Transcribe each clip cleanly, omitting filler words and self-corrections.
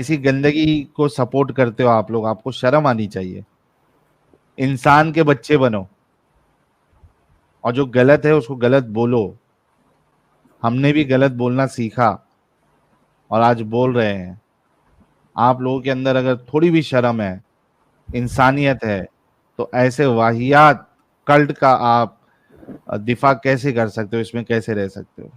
ऐसी गंदगी को सपोर्ट करते हो आप लोग, आपको शर्म आनी चाहिए। इंसान के बच्चे बनो और जो गलत है उसको गलत बोलो। हमने भी गलत बोलना सीखा और आज बोल रहे हैं। आप लोगों के अंदर अगर थोड़ी भी शर्म है, इंसानियत है, तो ऐसे वाहियात कल्ट का आप दिफा कैसे कर सकते हो, इसमें कैसे रह सकते हो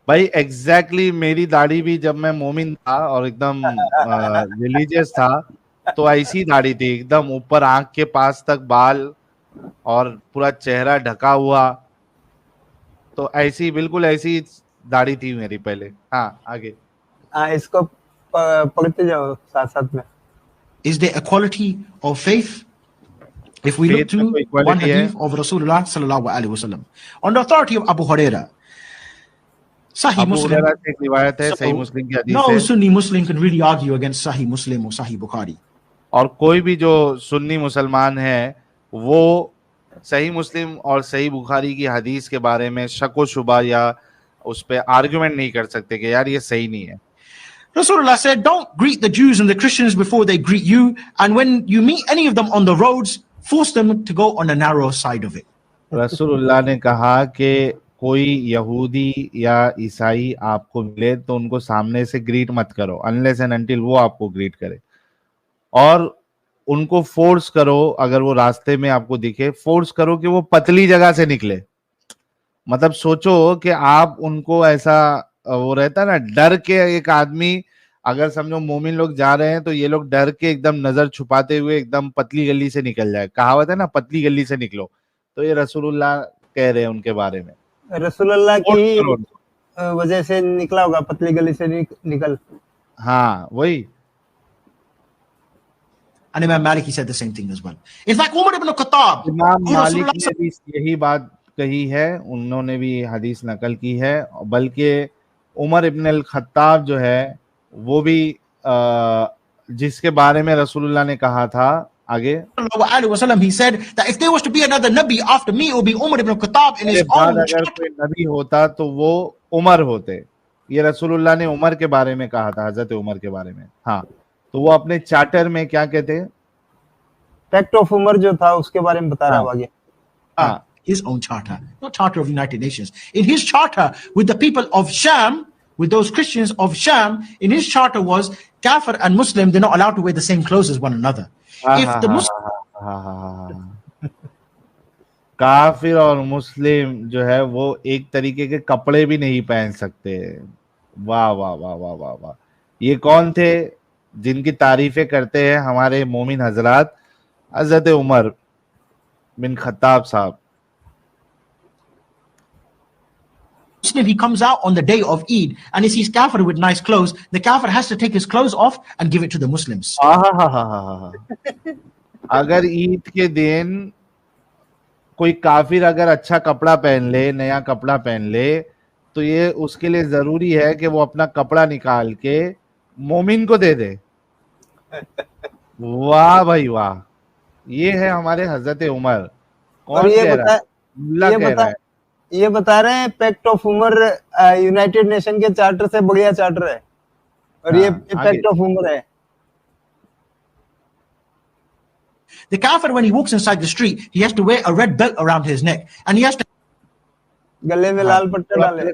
भाई? एग्जैक्टली मेरी दाढ़ी भी जब मैं मोमिन था और एकदम रिलीजियस था तो ऐसी दाढ़ी थी, एकदम ऊपर आंख के पास तक बाल और पूरा चेहरा ढका हुआ। तो ऐसी बिल्कुल ऐसी दाढ़ी थी मेरी पहले। हाँ आगे। इसको पढ़ते जाओ साथ साथ में। Is there equality of faith? If we look Faith to में तो one equality है। hadith of Rasulullah sallallahu alaihi wasallam, on the authority of Abu Huraira, Sahih Abu Muslim. Huraira से एक रिवायत है, सही So, मुस्लिम की हदीस no है। Sunni Muslim can really argue against Sahih Muslim or Sahih Bukhari. और कोई भी जो सुन्नी मुसलमान है वो सही मुस्लिम और सही बुखारी की हदीस के बारे में शक व शुबा या उस पर आर्गुमेंट नहीं कर सकते कि यार ये सही नहीं है। Rasulullah said, don't greet the Jews and the Christians before they greet you, and when you meet any of them on the roads, force them to go on the narrow side of it. रसूलुल्लाह ने कहा कि कोई यहूदी या ईसाई आपको मिले तो उनको सामने से ग्रीट मत करो अनलेस एंड अनटिल वो आपको ग्रीट करे, और उनको फोर्स करो, अगर वो रास्ते में आपको दिखे फोर्स करो कि वो पतली जगह से निकले। मतलब सोचो कि आप उनको ऐसा, वो रहता ना डर के, एक आदमी अगर समझो मोमिन लोग जा रहे हैं तो ये लोग डर के एकदम नजर छुपाते हुए एकदम पतली गली से निकल जाए, कहावत है ना पतली गली से निकलो, तो ये रसूलुल्लाह कह रहे हैं उनके बारे में। रसूलुल्लाह की वजह से निकला होगा पतली गली से निकल। हाँ वही। And Imam Malik, he said the same thing as well. In fact, Umar ibn Khattab, इमाम मालिक ने भी यही बात कही है, उन्होंने भी हदीस नकल की है, बल्कि उमर इब्न अल खत्ताब जो है वो भी जिसके बारे में रसूलुल्लाह ने कहा था आगे, he said that if there was to be another nabi after me, it would be Umar ibn Khattab in his own. अगर कोई नबी होता तो वो उमर होते। ये रसूलुल्लाह ने उमर के बारे में कहा था, हजरत उमर के बारे में। हाँ, तो वो अपने चार्टर में क्या कहते हैं, पैक्ट ऑफ उमर जो था उसके बारे में बता रहा हूँ आगे। हाँ, his own charter, not charter of United Nations. In his charter with the people of Sham, with those Christians of Sham, in his charter was Kafir and Muslim, they're not allowed to wear the same clothes as one another. If the Muslim, काफिर और मुस्लिम जो है वो एक तरीके के कपड़े भी नहीं पहन सकते। वाह वाह वाह वाह वाह वाह। ये कौन थे जिनकी तारीफें करते हैं हमारे मोमिन हजरात? हजरत उमर बिन खत्ताब साहब। Muslim, he comes out on the day of Eid and he sees Kafir with nice clothes. The Kafir has to take his clothes off and give it to the Muslims. अगर ईद के दिन कोई काफिर अगर अच्छा कपड़ा पहन ले, नया कपड़ा पहन ले, तो ये उसके लिए जरूरी है कि वो अपना कपड़ा निकाल के मोमिन को दे दे। वाह भाई वाह, ये है हमारे हजरत उमर। कौन कह रहा है? ये बता रहे हैं pact of Umar united nation के चार्टर से बढ़िया चार्टर है, और ये पैक्ट ऑफ उमर है। The Kafir, when he walks inside the street, he has to wear a red belt around his neck, and he has to गले में लाल पट्टा डाले।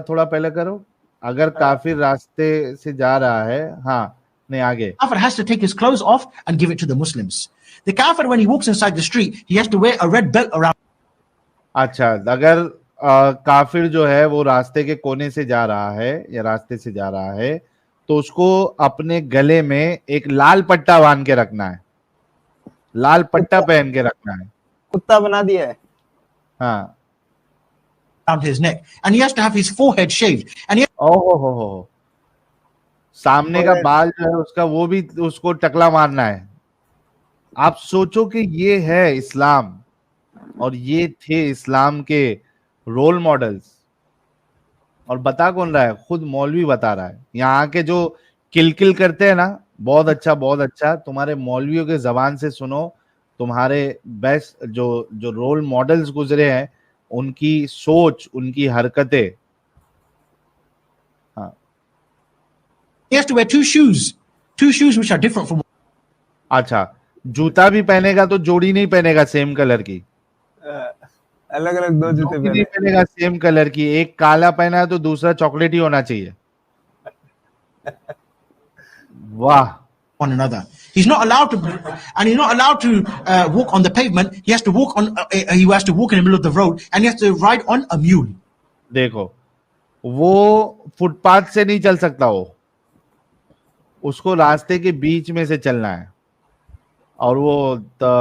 थोड़ा पहले करो। अगर काफिर रास्ते से जा रहा है, हाँ नहीं आगे। Kafir has to take his clothes off and give it to the Muslims. The Kafir, when he walks inside the street, he has to wear a red belt around. अच्छा, अगर काफिर जो है वो रास्ते के कोने से जा रहा है या रास्ते से जा रहा है तो उसको अपने गले में एक लाल पट्टा बांध के रखना है, लाल पट्टा पहन के रखना है। कुत्ता बना दिया है। हाँ, around his neck, and he has to have his forehead shaved, and he हो सामने का बाल जो है उसका वो भी उसको टकला मारना है। आप सोचो कि ये है इस्लाम और ये थे इस्लाम के रोल मॉडल्स। और बता कौन रहा है? खुद मौलवी बता रहा है। यहाँ के जो किलकिल करते हैं ना, बहुत अच्छा, तुम्हारे मौलवियों के जबान से सुनो, तुम्हारे बेस्ट जो रोल मॉडल्स गुजरे हैं उनकी सोच, उनकी हरकतें। हाँ, he has to wear two shoes which are different from. अच्छा, जूता भी पहनेगा तो जोड़ी नहीं पहनेगा सेम कलर की, अलग अलग दो जूते जोड़ी नहीं पहने। पहनेगा सेम कलर की, एक काला पहना है तो दूसरा चॉकलेटी होना चाहिए। वाह, one another. He's not allowed to, and he's not allowed to walk on the pavement. He has to walk on. He has to walk in the middle of the road, and he has to ride on a mule. देखो वो footpath से नहीं चल सकता, वो उसको रास्ते के बीच में से चलना है, और वो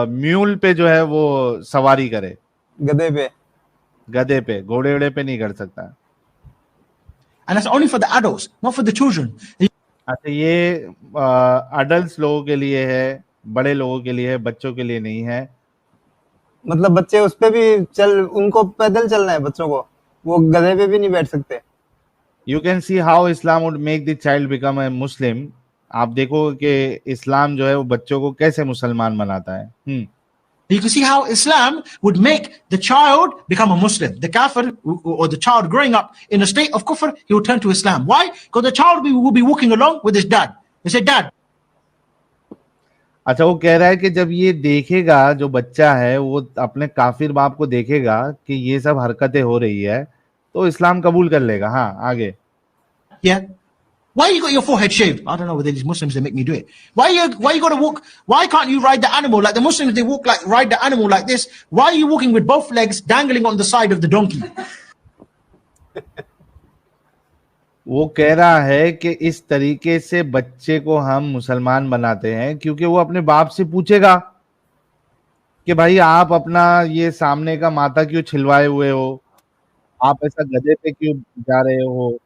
म्यूल पे जो है वो सवारी करे, गधे पे, घोड़े वोड़े पे नहीं कर सकता। And that's only for the adults, not for the children. अच्छा, ये अडल्ट लोगों के लिए है, बड़े लोगों के लिए है, बच्चों के लिए नहीं है। मतलब बच्चे उस पे भी उनको पैदल चलना है बच्चों को, वो गधे पे भी नहीं बैठ सकते। You can see how Islam would make the child become a Muslim. आप देखो कि इस्लाम जो है वो बच्चों को कैसे मुसलमान बनाता है। You can see how Islam would make the child become a Muslim. The kafir or the child growing up in a state of kufr, he will turn to Islam. Why? Because the child will be walking along with his dad. They say, Dad. अच्छा, वो कह रहा है कि जब ये देखेगा, जो बच्चा है वो अपने काफिर बाप को देखेगा कि ये सब हरकतें हो रही है, तो इस्लाम कबूल कर लेगा। हाँ, आगे। Yeah. Why you got your forehead shaved? I don't know whether these Muslims they make me do it. Why you got to walk? Why can't you ride the animal like the Muslims? They walk like ride the animal like this. Why are you walking with both legs dangling on the side of the donkey? वो कह रहा है कि इस तरीके से बच्चे को हम मुसलमान बनाते हैं क्योंकि वो अपने बाप से पूछेगा कि भाई आप अपना ये सामने का माथा क्यों छिलवाए हुए हो, आप ऐसा गधे पे क्यों जा रहे हो,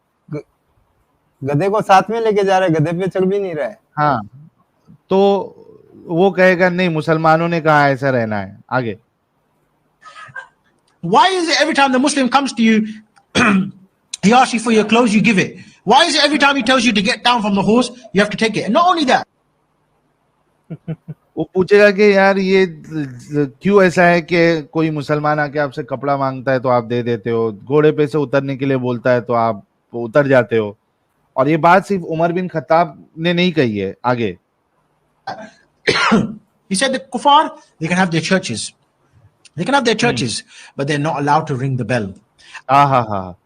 गधे को साथ में लेके जा रहे, गधे पे चल भी नहीं रहा है। हाँ, तो वो कहेगा नहीं, मुसलमानों ने कहा ऐसा रहना है। आगे। Why is it every time the Muslim comes to you, he asks you for your clothes, you give it? Why is it every time he tells you to get down from the horse, you have to take it? And not only that, वो पूछेगा कि यार ये क्यों ऐसा है कि कोई मुसलमान आके आपसे कपड़ा मांगता है तो आप दे देते हो, घोड़े पे से उतरने के लिए बोलता है तो आप उतर जाते हो। और ये बात सिर्फ उमर बिन खत्ताब ने नहीं कही है। आगे। he said the kuffar, they can have their churches. They can have their churches, but they're not allowed to ring the bell. हाँ,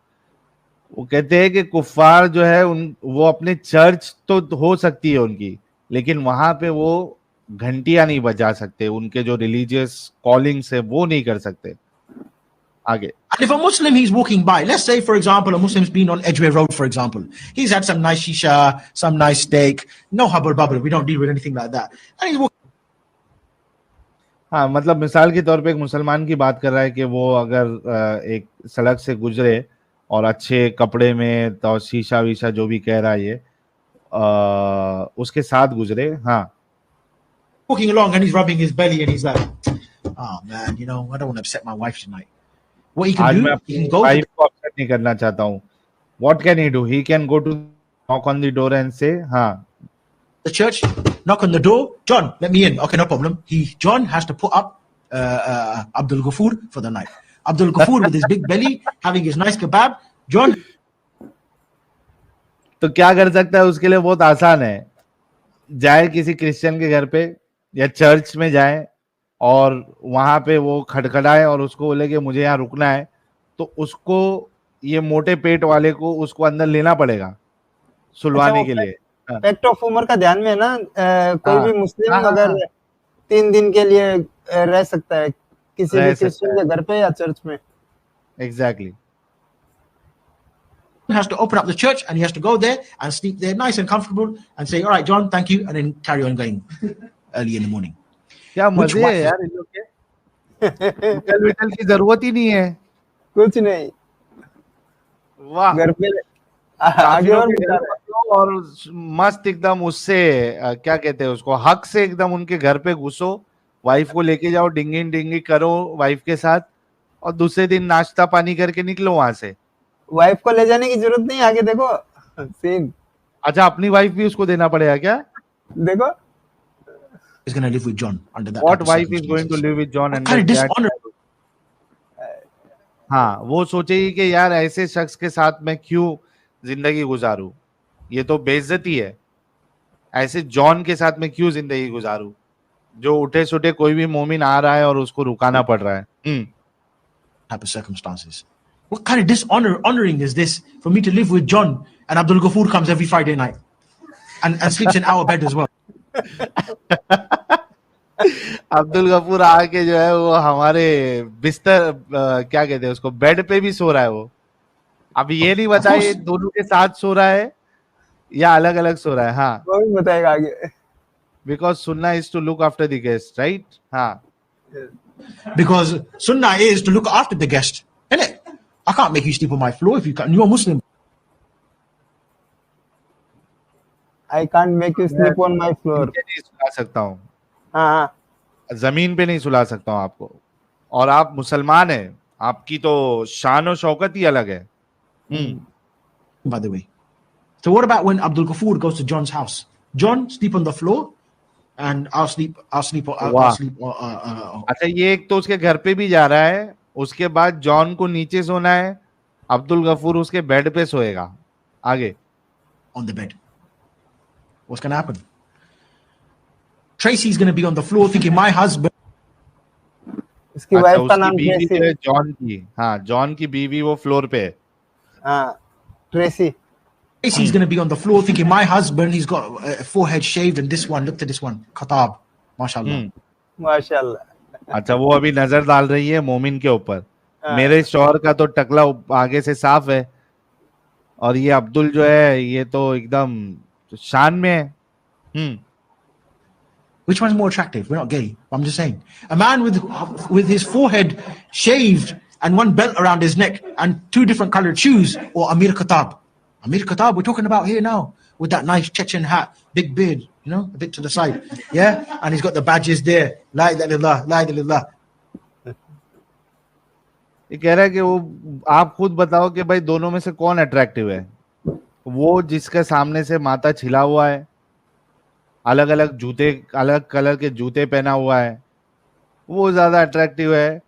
वो कहते हैं कि कुफ्फार जो है वो अपने चर्च तो हो सकती है उनकी, लेकिन वहां पे वो घंटियां नहीं बजा सकते, उनके जो रिलीजियस कॉलिंग्स है वो नहीं कर सकते। आगे। And if a Muslim he's walking by, let's say for example a Muslim's been on Edgware Road for example, he's had some nice shisha, some nice steak, no hubble bubble, we don't deal with anything like that, and he's walking. हाँ, मतलब मिसाल के तौर पे एक मुसलमान की बात कर रहा है कि वो अगर एक सड़क से गुजरे और अच्छे कपड़े में तो शीशा वीशा जो भी कह रहा है ये उसके साथ गुजरे। हाँ, walking along and he's rubbing his belly and he's like, oh man, you know, I don't want to upset my wife tonight. What he can do, he can go. Wife को अपसेट नहीं करना चाहता हूँ। What can he do? He can go to knock on the door and say, हाँ, the church, knock on the door. John, let me in. Okay, no problem. John has to put up Abdul Ghafoor for the night. Abdul Ghafoor with his big belly, having his nice kebab. John. तो क्या कर सकता है उसके लिए? बहुत आसान है, जाए किसी क्रिश्चियन के घर पे या चर्च में जाए और वहां पे वो खड़खड़ाए और उसको बोले कि मुझे यहाँ रुकना है, तो उसको ये मोटे पेट वाले को उसको अंदर लेना पड़ेगा सुलवाने के लिए। पैक्ट ऑफ उमर का ध्यान में है ना, कोई भी मुस्लिम अगर 3 दिन के लिए रह सकता है किसी भी क्रिश्चियन के घर पे या चर्च में। Exactly. has to open up the church and he has to go there and sleep there nice and comfortable and say, all right, John, thank you, and then carry on going early in the morning. क्या मजे है यार इन लोग के, whittle की जरूरत ही नहीं है, कुछ नहीं। वाह, घर पे आगे और मस्त एकदम उससे क्या कहते हैं उसको, हक से एकदम उनके घर पे घुसो, वाइफ को लेके जाओ, डिंगी डिंगी करो वाइफ के साथ, और दूसरे दिन नाश्ता पानी करके निकलो वहां से। वाइफ को ले जाने की जरूरत नहीं, आगे देखो सीन। अच्छा, अपनी वाइफ भी उसको देना पड़ेगा क्या? देखो, is going to live with John under that. What wife is going to live with John and that? हाँ, वो सोचेगी कि यार ऐसे शख्स के साथ मैं क्यों जिंदगी गुजारूं, ये तो बेइज्जती है। ऐसे जॉन के साथ मैं क्यों जिंदगी गुजारूं जो उठे सुठे कोई भी मोमिन आ रहा है और उसको रुकाना पड़ रहा है. Type of circumstances. What kind of honoring is this for me to live with John and Abdul Ghafoor comes every Friday night and sleeps in our bed as well? Abdul Ghafoor आके जो है वो हमारे बिस्तर क्या कहते हैं उसको बेड पे भी सो रहा है वो. अब ये नहीं बताए दोनों के साथ सो रहा है या अलग अलग सो रहा है. हाँ वो भी बताएगा आगे. Because sunnah is to look after the guest, right. हाँ because sunnah is to look after the guest, isn't it? I can't make you sleep on my floor if you can't. You're a Muslim. I can't make you sleep on my floor. नहीं सुला सकता हूँ. हाँ, जमीन पे नहीं सुला सकता हूँ आपको. और आप मुसलमान हैं, आपकी तो शान और शौकत ही अलग है. By the way, so what about when Abdul Ghafoor goes to John's house? John sleep on the floor and I'll sleep. अच्छा ये एक तो उसके घर पे भी जा रहा है, उसके बाद जॉन को नीचे सोना है, अब्दुल गफूर उसके बेड पे सोएगा. आगे on the bed. What's going to happen? Tracy's going to be on the floor thinking my husband. उसकी अच्छा, वाइफ का नाम उसकी बीवी ट्रेसी. है जॉन की. हाँ जॉन की बीवी वो फ्लोर पे है. हाँ, Tracy. Tracy's going to be on the floor thinking my husband, he's got a forehead shaved and this one, look at this one, Khatab, mashallah. माशाल्लाह. अच्छा वो अभी नजर डाल रही है मोमिन के ऊपर. मेरे शौहर का तो टकला आगे से साफ है और ये अब्दुल जो है ये तो एकदम शान में है. Which one's more attractive? We're not gay. I'm just saying. A man with his forehead shaved and one belt around his neck and two different colored shoes, or Amir Khattab. Amir Khattab, we're talking about here now, with that nice Chechen hat, big beard, you know, a bit to the side. Yeah? And he's got the badges there. La ilaha illallah, la ilaha illallah. ये कह रहा है कि वो आप खुद बताओ कि भाई दोनों में से कौन अट्रैक्टिव है. वो जिसके सामने से माथा छिला हुआ है, अलग अलग जूते, अलग कलर के जूते पहना हुआ है, वो ज्यादा अट्रैक्टिव है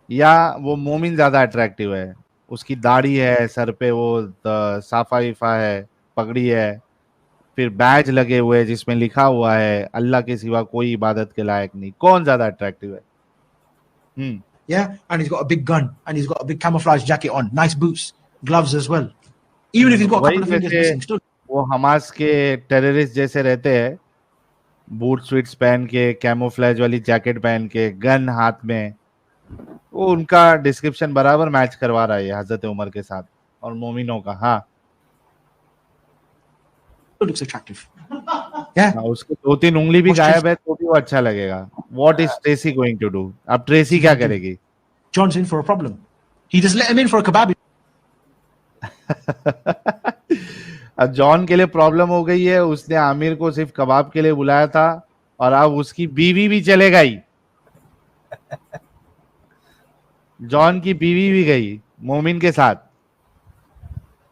या वो मोमिन ज्यादा अट्रैक्टिव है? उसकी दाढ़ी है, सर पे वो साफा इफा है, पगड़ी है, फिर बैज लगे हुए जिसमें लिखा हुआ है अल्लाह के सिवा कोई इबादत के लायक नहीं. कौन ज्यादा अट्रैक्टिव है? Yeah, and he's got a big gun and he's got a big camouflage jacket on, nice boots, gloves as well. Even if he's got a couple of fingers missing, still. वो Hamas के terrorist जैसे रहते हैं, boot sweets पहन के, camouflage वाली jacket पहन के, गन हाथ में. वो उनका डिस्क्रिप्शन बराबर मैच करवा रहा है हजरत उमर के साथ और मोमिनों का. हाँ looks attractive. Yeah. हाँ, उसके 2-3 उंगली भी गायब है तो भी वो अच्छा लगेगा. What is Tracy going to do? अब ट्रेसी क्या करेगी? John's in for a problem. He just let him in for a kebab. अब जॉन के लिए प्रॉब्लम हो गई है. उसने आमिर को सिर्फ कबाब के लिए बुलाया था और अब उसकी बीवी भी चले गई. जॉन की बीवी भी गई मोमिन के साथ.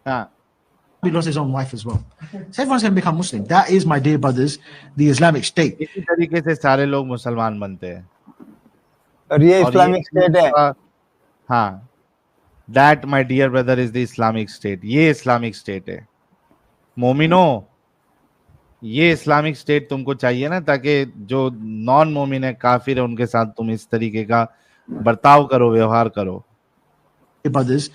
हाँ He lost his own wife as well. So everyone's going to become Muslim. That is, my dear brothers, the Islamic State. इसी तरीके से सारे लोग मुसलमान बनते हैं. और ये इस्लामिक स्टेट है. हाँ, that my dear brother is the Islamic State. ये इस्लामिक स्टेट है. मोमिनो, ये इस्लामिक स्टेट तुमको चाहिए ना, ताकि जो नॉन मोमिन है, काफिर है, उनके साथ तुम इस तरीके का बर्ताव करो, व्यवहार करो. Brothers.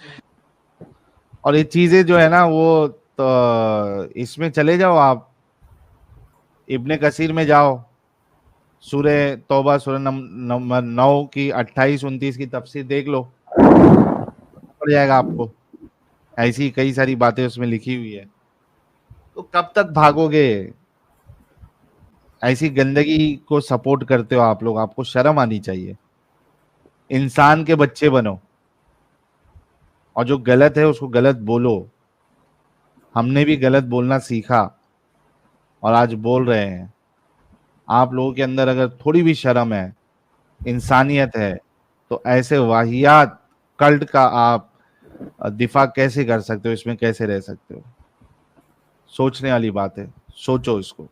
और ये चीजें जो है ना वो तो इसमें चले जाओ आप, इब्ने कसीर में जाओ, सूरे तौबा सूरह नंबर 9 की 28-29 की तफसीर देख लो, पड़ जाएगा आपको. ऐसी कई सारी बातें उसमें लिखी हुई है. तो कब तक भागोगे? ऐसी गंदगी को सपोर्ट करते हो आप लोग. आपको शर्म आनी चाहिए. इंसान के बच्चे बनो और जो गलत है उसको गलत बोलो. हमने भी गलत बोलना सीखा और आज बोल रहे हैं. आप लोगों के अंदर अगर थोड़ी भी शर्म है, इंसानियत है, तो ऐसे वाहियात कल्ट का आप दिफा कैसे कर सकते हो? इसमें कैसे रह सकते हो? सोचने वाली बात है. सोचो इसको.